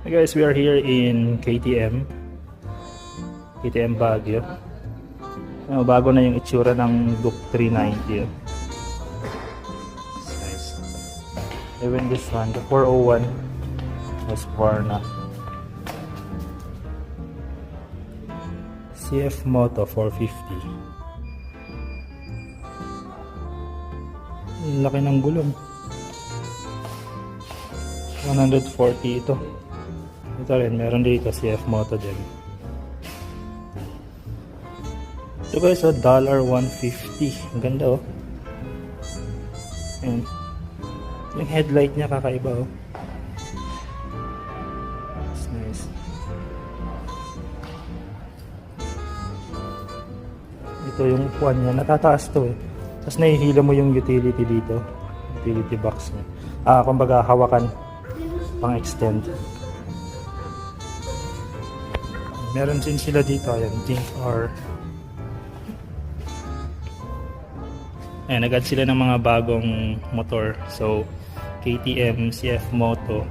Hey guys, we are here in KTM Baguio. Bago na yung itsura ng Duke 390. It's nice. Even this one, the 401 Husqvarna. CF Moto 450. Laki ng gulong. 140 ito. Ito rin, meron dito CF Moto din. Ito guys, $150. Ang ganda oh. Ayan. Yung headlight niya kakaiba oh. It's nice. Ito yung upuan niya, natataas to eh. Tapos nahihila mo yung utility dito. Utility box niya. Kumbaga hawakan pang extend. Meron din sila dito, ayan, Think R. Ayan, nag-add sila ng mga bagong motor. So, KTM, CF Moto.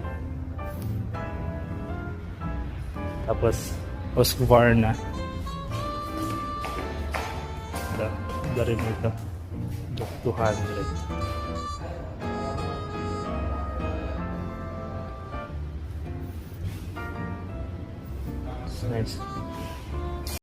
Tapos, Husqvarna. Ito rin ito. 200. Nice.